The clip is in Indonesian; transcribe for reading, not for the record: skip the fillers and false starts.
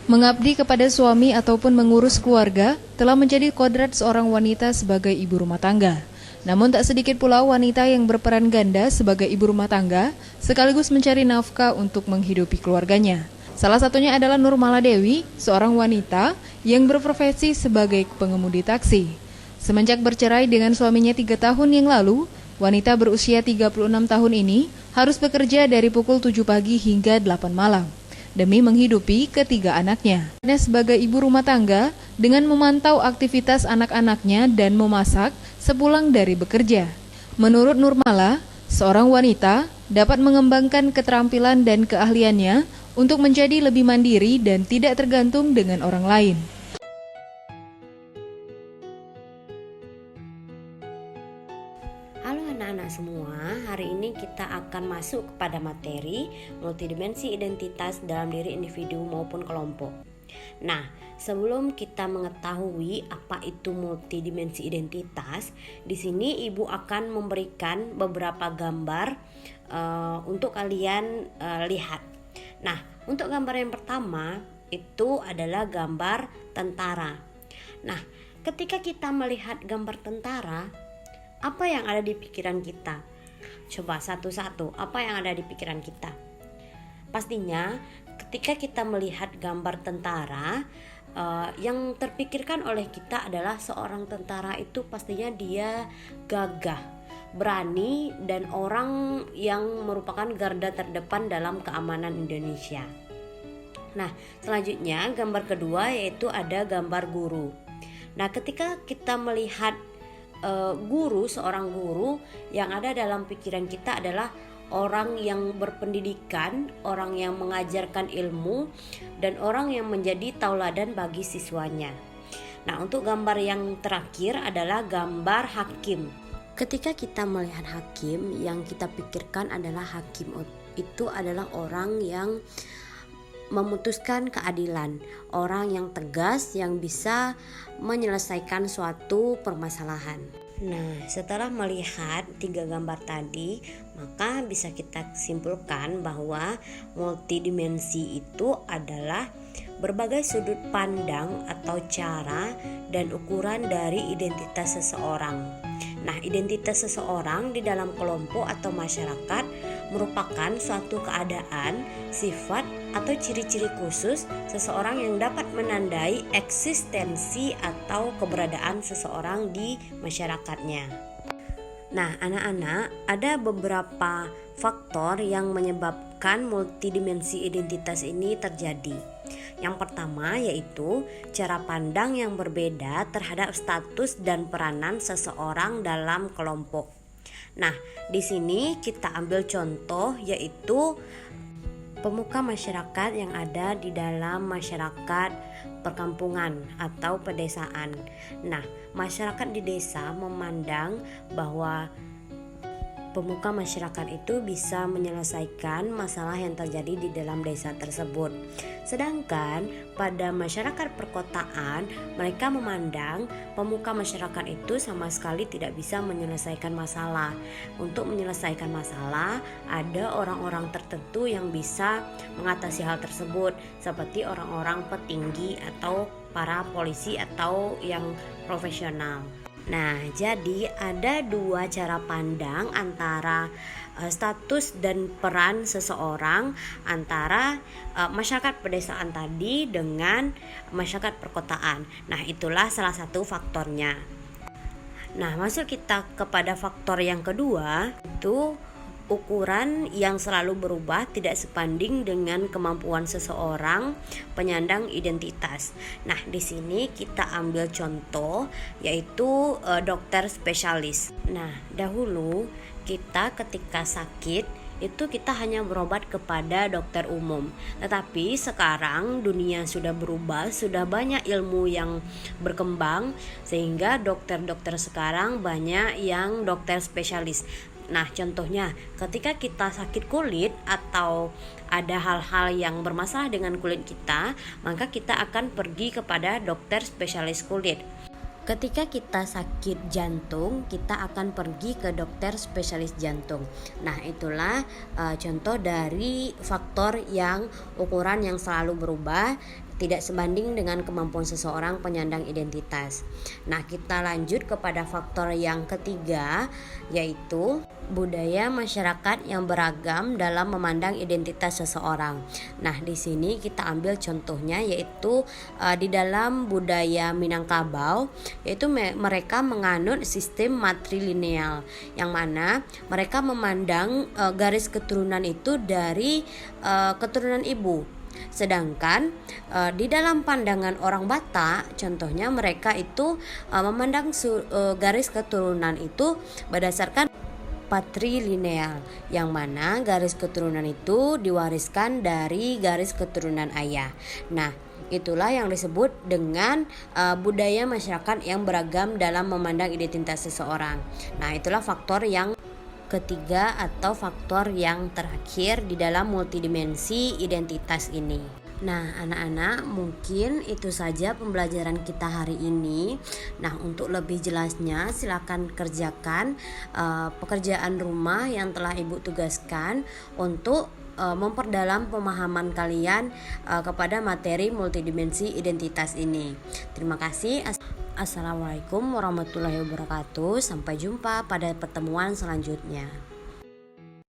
Mengabdi kepada suami ataupun mengurus keluarga telah menjadi kodrat seorang wanita sebagai ibu rumah tangga. Namun tak sedikit pula wanita yang berperan ganda sebagai ibu rumah tangga sekaligus mencari nafkah untuk menghidupi keluarganya. Salah satunya adalah Nurmala Dewi, seorang wanita yang berprofesi sebagai pengemudi taksi. Semenjak bercerai dengan suaminya 3 tahun yang lalu, wanita berusia 36 tahun ini harus bekerja dari pukul 7 pagi hingga 8 malam. Demi menghidupi ketiga anaknya. Sebagai ibu rumah tangga, dengan memantau aktivitas anak-anaknya dan memasak sepulang dari bekerja. Menurut Nurmala, seorang wanita dapat mengembangkan keterampilan dan keahliannya untuk menjadi lebih mandiri dan tidak tergantung dengan orang lain. Halo anak-anak semua, hari ini kita akan masuk kepada materi multidimensi identitas dalam diri individu maupun kelompok. Nah, sebelum kita mengetahui apa itu multidimensi identitas, di sini Ibu akan memberikan beberapa gambar untuk kalian lihat. Nah, untuk gambar yang pertama itu adalah gambar tentara. Nah, ketika kita melihat gambar tentara, apa yang ada di pikiran kita? Coba satu-satu, apa yang ada di pikiran kita? Pastinya ketika kita melihat gambar tentara, yang terpikirkan oleh kita adalah seorang tentara itu pastinya dia gagah, berani, dan orang yang merupakan garda terdepan dalam keamanan Indonesia. Nah, selanjutnya gambar kedua yaitu ada gambar guru. Nah, ketika kita melihat seorang guru, yang ada dalam pikiran kita adalah orang yang berpendidikan, orang yang mengajarkan ilmu, dan orang yang menjadi tauladan bagi siswanya. Nah, untuk gambar yang terakhir adalah gambar hakim. Ketika kita melihat hakim, yang kita pikirkan adalah hakim itu adalah orang yang memutuskan keadilan, orang yang tegas yang bisa menyelesaikan suatu permasalahan. Nah, setelah melihat 3 gambar tadi, maka bisa kita simpulkan bahwa multidimensi itu adalah berbagai sudut pandang atau cara dan ukuran dari identitas seseorang. Nah, identitas seseorang di dalam kelompok atau masyarakat merupakan suatu keadaan, sifat, atau ciri-ciri khusus seseorang yang dapat menandai eksistensi atau keberadaan seseorang di masyarakatnya. Nah, anak-anak, ada beberapa faktor yang menyebabkan multidimensi identitas ini terjadi. Yang pertama yaitu cara pandang yang berbeda terhadap status dan peranan seseorang dalam kelompok. Nah, di sini kita ambil contoh yaitu pemuka masyarakat yang ada di dalam masyarakat perkampungan atau pedesaan. Nah, masyarakat di desa memandang bahwa pemuka masyarakat itu bisa menyelesaikan masalah yang terjadi di dalam desa tersebut. Sedangkan pada masyarakat perkotaan, mereka memandang pemuka masyarakat itu sama sekali tidak bisa menyelesaikan masalah. Untuk menyelesaikan masalah, ada orang-orang tertentu yang bisa mengatasi hal tersebut, seperti orang-orang petinggi atau para polisi atau yang profesional. Nah, jadi ada 2 cara pandang antara status dan peran seseorang antara masyarakat pedesaan tadi dengan masyarakat perkotaan. Nah, itulah salah satu faktornya. Nah, masuk kita kepada faktor yang kedua, itu ukuran yang selalu berubah tidak sebanding dengan kemampuan seseorang penyandang identitas. Nah, di sini kita ambil contoh yaitu dokter spesialis. Nah, dahulu kita ketika sakit itu kita hanya berobat kepada dokter umum. Tetapi sekarang dunia sudah berubah, sudah banyak ilmu yang berkembang sehingga dokter-dokter sekarang banyak yang dokter spesialis. Nah, contohnya ketika kita sakit kulit atau ada hal-hal yang bermasalah dengan kulit kita, maka kita akan pergi kepada dokter spesialis kulit. Ketika kita sakit jantung, kita akan pergi ke dokter spesialis jantung. Nah, itulah contoh dari faktor yang ukuran yang selalu berubah tidak sebanding dengan kemampuan seseorang penyandang identitas. Nah, kita lanjut kepada faktor yang ketiga, yaitu budaya masyarakat yang beragam dalam memandang identitas seseorang. Nah, di sini kita ambil contohnya, yaitu di dalam budaya Minangkabau, yaitu mereka menganut sistem matrilineal, yang mana mereka memandang garis keturunan itu dari keturunan ibu. Sedangkan di dalam pandangan orang Batak, contohnya mereka itu memandang garis keturunan itu berdasarkan patrilineal, yang mana garis keturunan itu diwariskan dari garis keturunan ayah. Nah, itulah yang disebut dengan budaya masyarakat yang beragam dalam memandang identitas seseorang. Nah, itulah faktor yang ketiga atau faktor yang terakhir di dalam multidimensi identitas ini. Nah, anak-anak, mungkin itu saja pembelajaran kita hari ini. Nah, untuk lebih jelasnya silakan kerjakan pekerjaan rumah yang telah Ibu tugaskan untuk memperdalam pemahaman kalian kepada materi multidimensi identitas ini. Terima kasih. Assalamualaikum warahmatullahi wabarakatuh. Sampai jumpa pada pertemuan selanjutnya.